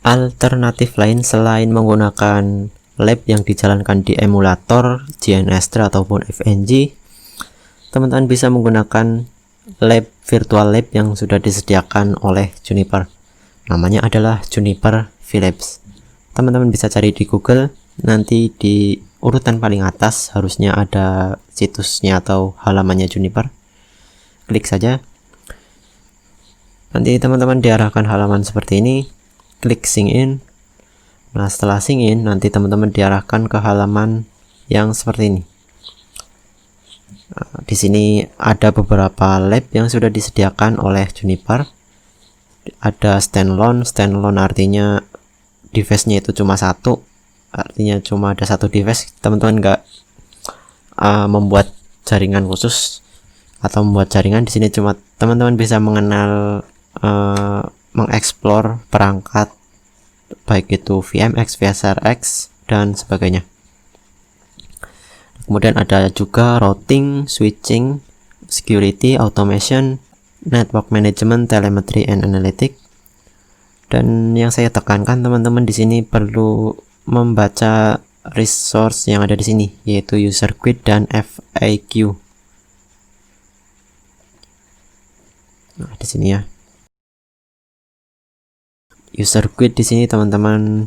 alternatif lain selain menggunakan lab yang dijalankan di emulator GNS3 ataupun FNG, teman-teman bisa menggunakan virtual lab yang sudah disediakan oleh Juniper. Namanya adalah Juniper VLabs. Teman-teman bisa cari di Google, nanti di urutan paling atas harusnya ada situsnya atau halamannya Juniper. Klik saja. Nanti teman-teman diarahkan halaman seperti ini. Klik sign in. Nah, setelah sign in, nanti teman-teman diarahkan ke halaman yang seperti ini. Nah, di sini ada beberapa lab yang sudah disediakan oleh Juniper. Ada standalone artinya device-nya itu cuma satu, artinya cuma ada satu device. Teman-teman nggak membuat jaringan khusus atau membuat jaringan. Di sini cuma teman-teman bisa mengenal mengeksplor perangkat, baik itu VMX, VSRX, dan sebagainya. Kemudian ada juga routing, switching, security, automation, network management, telemetry, and analytics. Dan yang saya tekankan, teman-teman di sini perlu membaca resource yang ada di sini, yaitu user guide dan FAQ. Nah, di sini ya. User guide di sini teman-teman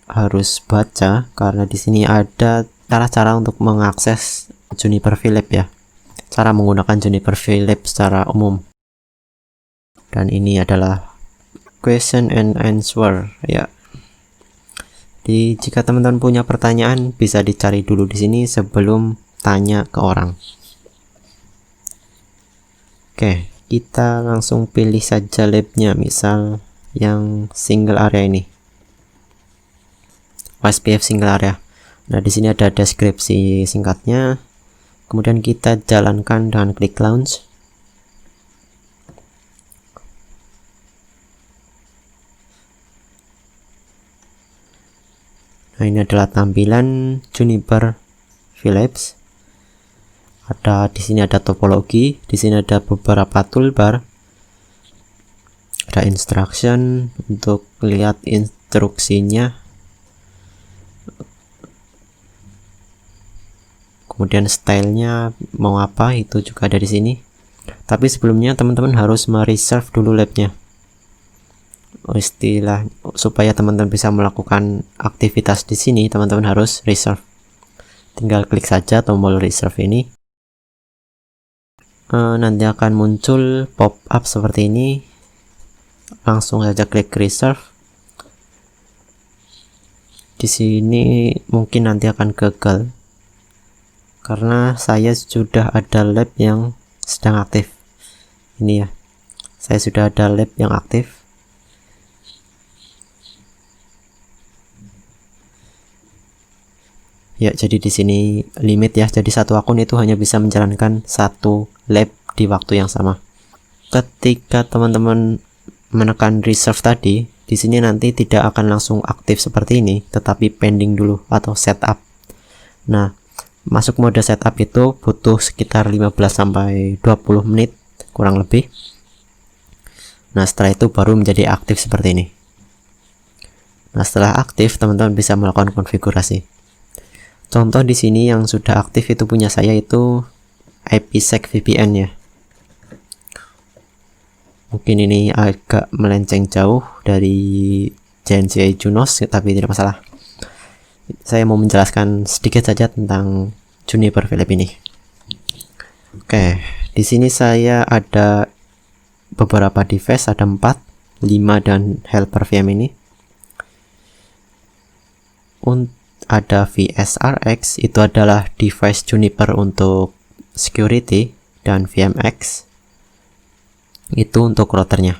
harus baca karena di sini ada cara-cara untuk mengakses Juniper VLabs ya. Cara menggunakan Juniper VLabs secara umum. Dan ini adalah question and answer ya. Jika teman-teman punya pertanyaan bisa dicari dulu di sini sebelum tanya ke orang. Oke, kita langsung pilih saja labnya, misal yang single area ini, OSPF single area. Nah, di sini ada deskripsi singkatnya. Kemudian kita jalankan dengan klik launch. Nah, ini adalah tampilan Juniper VLabs. Di sini ada topologi, di sini ada beberapa toolbar. Ada instruction untuk lihat instruksinya. Kemudian stylenya mau apa itu juga ada di sini. Tapi sebelumnya teman-teman harus mereserve dulu labnya. Istilah supaya teman-teman bisa melakukan aktivitas di sini, teman-teman harus reserve. Tinggal klik saja tombol reserve ini. Nanti akan muncul pop up seperti ini. Langsung saja klik reserve. Di sini mungkin nanti akan gagal karena saya sudah ada lab yang sedang aktif. Ini ya, saya sudah ada lab yang aktif. Ya, jadi di sini limit ya. Jadi satu akun itu hanya bisa menjalankan satu lab di waktu yang sama. Ketika teman-teman menekan reserve tadi, di sini nanti tidak akan langsung aktif seperti ini, tetapi pending dulu atau setup. Nah, masuk mode setup itu butuh sekitar 15 sampai 20 menit kurang lebih. Nah, setelah itu baru menjadi aktif seperti ini. Nah, setelah aktif teman-teman bisa melakukan konfigurasi. Contoh di sini yang sudah aktif itu punya saya itu IPsec VPN ya. Mungkin ini agak melenceng jauh dari JNCI Junos, tapi tidak masalah. Saya mau menjelaskan sedikit saja tentang Juniper VLabs ini. Oke, di sini saya ada beberapa device, ada 4, 5 dan helper VM ini. Ada VSRX, itu adalah device Juniper untuk security, dan VMX itu untuk routernya.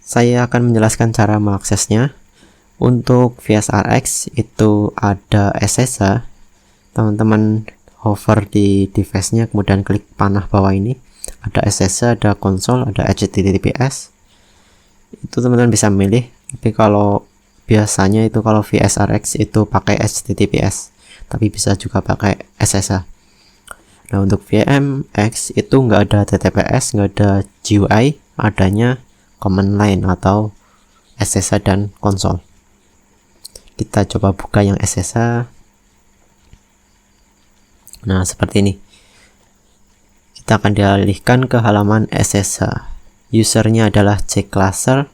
Saya akan menjelaskan cara mengaksesnya. Untuk VSRX itu ada SSH. Teman-teman hover di device-nya, kemudian klik panah bawah ini. Ada SSH, ada konsol, ada HTTPS. Itu teman-teman bisa milih. Tapi kalau biasanya itu kalau VSRX itu pakai HTTPS, tapi bisa juga pakai SSH. Nah, untuk VMX itu nggak ada TTPS, nggak ada GUI, adanya command line atau SSH dan konsol. Kita coba buka yang SSH. Nah, seperti ini. Kita akan dialihkan ke halaman SSH. Usernya adalah Cklasser.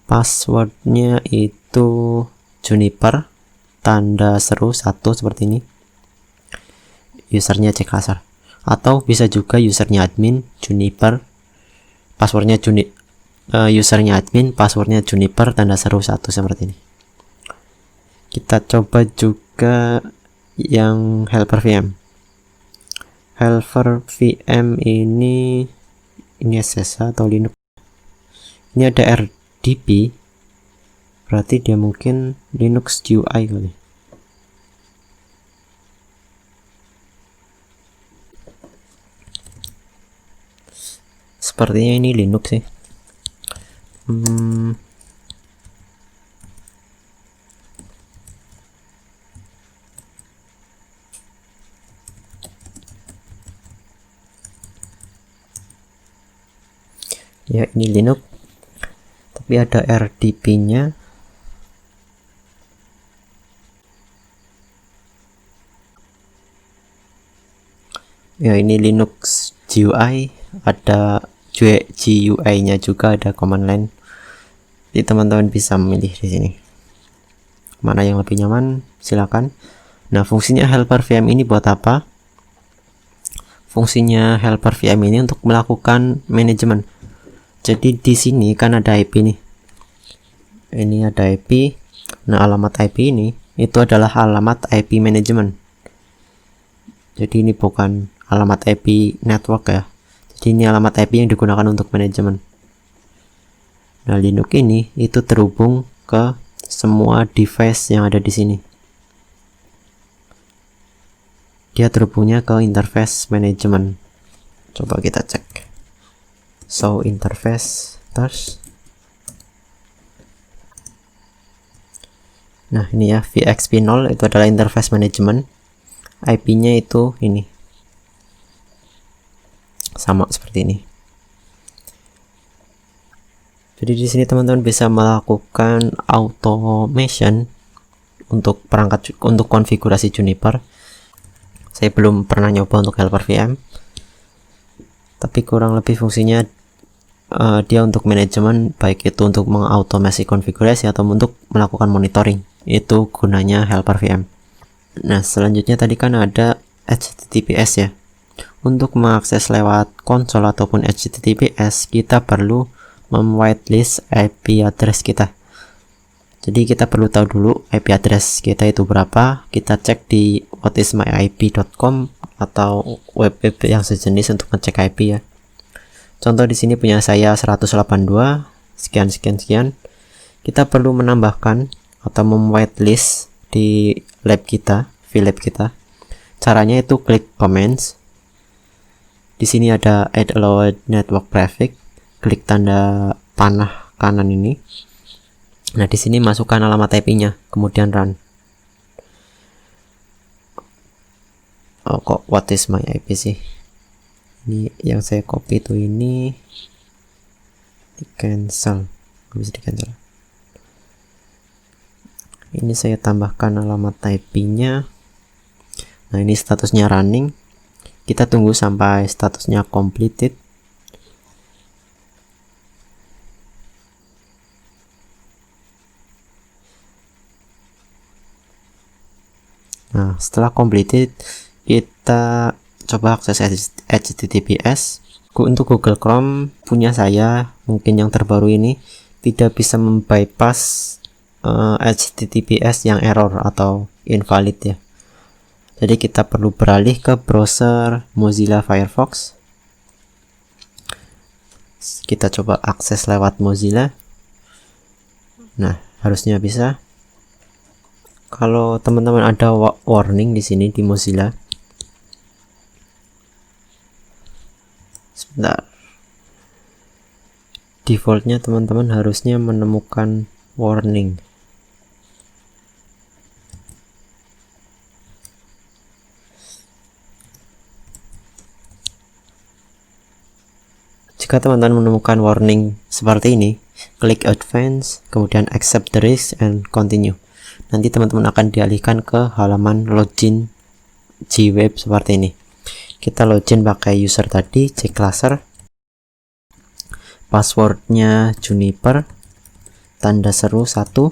Passwordnya itu Juniper, tanda seru 1 seperti ini. Usernya Cklasser. Atau bisa juga usernya admin Juniper, passwordnya usernya admin, passwordnya Juniper, tanda seru 1 seperti ini. Kita coba juga yang helper VM. Helper VM ini SSH atau Linux. Ini ada RDP, berarti dia mungkin Linux GUI kali. Sepertinya ini Linux sih. Ya, ini Linux, tapi ada RDP-nya. Ya, ini Linux GUI, ada GUI-nya juga, ada command line. Jadi teman-teman bisa memilih di sini. Mana yang lebih nyaman, silakan. Nah, fungsinya helper VM ini buat apa? Fungsinya helper VM ini untuk melakukan manajemen. Jadi di sini kan ada IP nih. Ini ada IP. Nah, alamat IP ini itu adalah alamat IP manajemen. Jadi ini bukan alamat IP network ya. Jadi ini alamat IP yang digunakan untuk manajemen. Nah, Linux ini itu terhubung ke semua device yang ada di sini. Dia terhubungnya ke interface manajemen. Coba kita cek. Show interface terus. Nah, ini ya, VXP0 itu adalah interface manajemen. IP-nya itu ini. Sama seperti ini. Jadi di sini teman-teman bisa melakukan automation untuk perangkat, untuk konfigurasi Juniper. Saya belum pernah nyoba untuk helper VM, tapi kurang lebih fungsinya dia untuk manajemen, baik itu untuk mengautomasi konfigurasi atau untuk melakukan monitoring. Itu gunanya helper VM. Nah, selanjutnya tadi kan ada HTTPS ya. Untuk mengakses lewat konsol ataupun HTTPS, kita perlu whitelist IP address kita. Jadi kita perlu tahu dulu IP address kita itu berapa. Kita cek di whatismyip.com atau web yang sejenis untuk ngecek IP ya. Contoh di sini punya saya 182 sekian. Kita perlu menambahkan atau whitelist di lab kita, vlab kita. Caranya itu klik comments. Di sini ada add allowed network traffic. Klik tanda panah kanan ini. Nah, di sini masukkan alamat IP-nya, kemudian run. Oh, kok what is my IP sih? Ini yang saya copy itu ini di cancel. Bisa di cancel. Ini saya tambahkan alamat IP-nya. Nah, ini statusnya running. Kita tunggu sampai statusnya completed. Nah, setelah completed, kita coba akses HTTPS. Untuk Google Chrome punya saya, mungkin yang terbaru ini tidak bisa membypass HTTPS yang error atau invalid ya. Jadi kita perlu beralih ke browser Mozilla Firefox. Kita coba akses lewat Mozilla. Nah, harusnya bisa. Kalau teman-teman ada warning di sini di Mozilla. Sebentar. Defaultnya teman-teman harusnya menemukan warning. Jika teman-teman menemukan warning seperti ini, klik advance, kemudian accept the risk and continue. Nanti teman-teman akan dialihkan ke halaman login Gweb seperti ini. Kita login pakai user tadi, cclaser, passwordnya Juniper, tanda seru 1.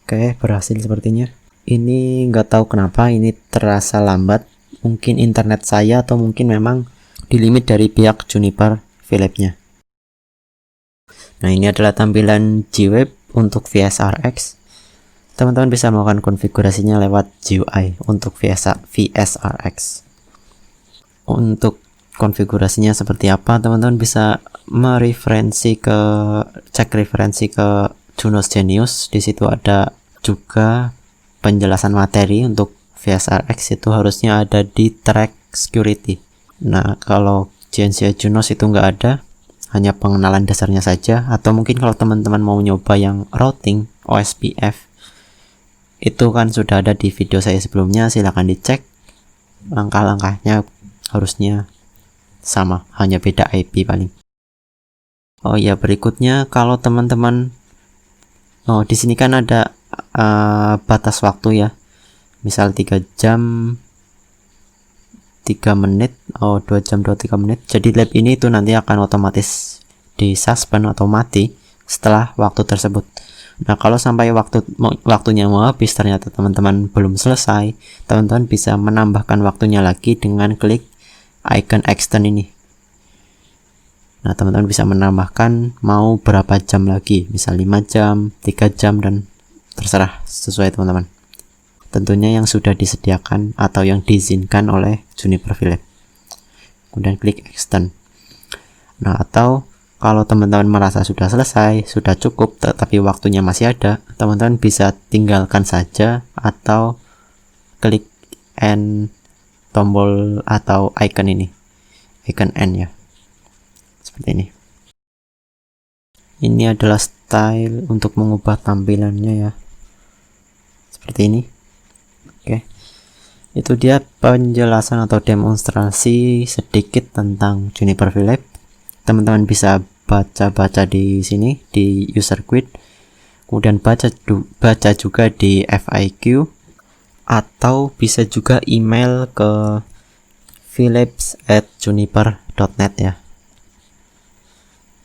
Oke, berhasil sepertinya. Ini nggak tahu kenapa ini terasa lambat, mungkin internet saya atau mungkin memang di limit dari pihak Juniper Philips-nya. Nah, ini adalah tampilan Gweb untuk VSRX. Teman-teman bisa melakukan konfigurasinya lewat GUI untuk VSRX. Untuk konfigurasinya seperti apa, teman-teman bisa cek referensi ke Junos Genius. Di situ ada juga penjelasan materi untuk VSRX, itu harusnya ada di track security. Nah, kalau GNCI Junos itu nggak ada, hanya pengenalan dasarnya saja. Atau mungkin kalau teman-teman mau nyoba yang routing OSPF, itu kan sudah ada di video saya sebelumnya, silahkan dicek. Langkah-langkahnya harusnya sama, hanya beda IP paling. Oh ya, berikutnya kalau teman-teman di sini kan ada batas waktu ya, misal 3 jam 3 menit, 2 jam 23 menit. Jadi lab ini itu nanti akan otomatis di suspend atau mati setelah waktu tersebut. Nah, kalau sampai waktunya mau habis ternyata teman-teman belum selesai, teman-teman bisa menambahkan waktunya lagi dengan klik icon extend ini. Nah, teman-teman bisa menambahkan mau berapa jam lagi, misal 5 jam, 3 jam, dan terserah sesuai teman-teman. Tentunya yang sudah disediakan atau yang diizinkan oleh Juniper Philips. Kemudian klik extend. Nah, atau kalau teman-teman merasa sudah selesai, sudah cukup, tetapi waktunya masih ada, teman-teman bisa tinggalkan saja atau klik end tombol atau icon ini, icon end ya. Seperti ini. Ini adalah style untuk mengubah tampilannya ya. Seperti ini. Oke. Itu dia penjelasan atau demonstrasi sedikit tentang Juniper Philips. Teman-teman bisa baca-baca di sini di user guide. Kemudian baca juga di FAQ, atau bisa juga email ke philips@juniper.net ya.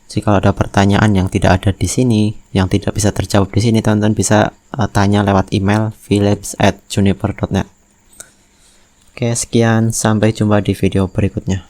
Jika ada pertanyaan yang tidak ada di sini, yang tidak bisa terjawab di sini, teman-teman bisa tanya lewat email philips@juniper.net. Oke, sekian, sampai jumpa di video berikutnya.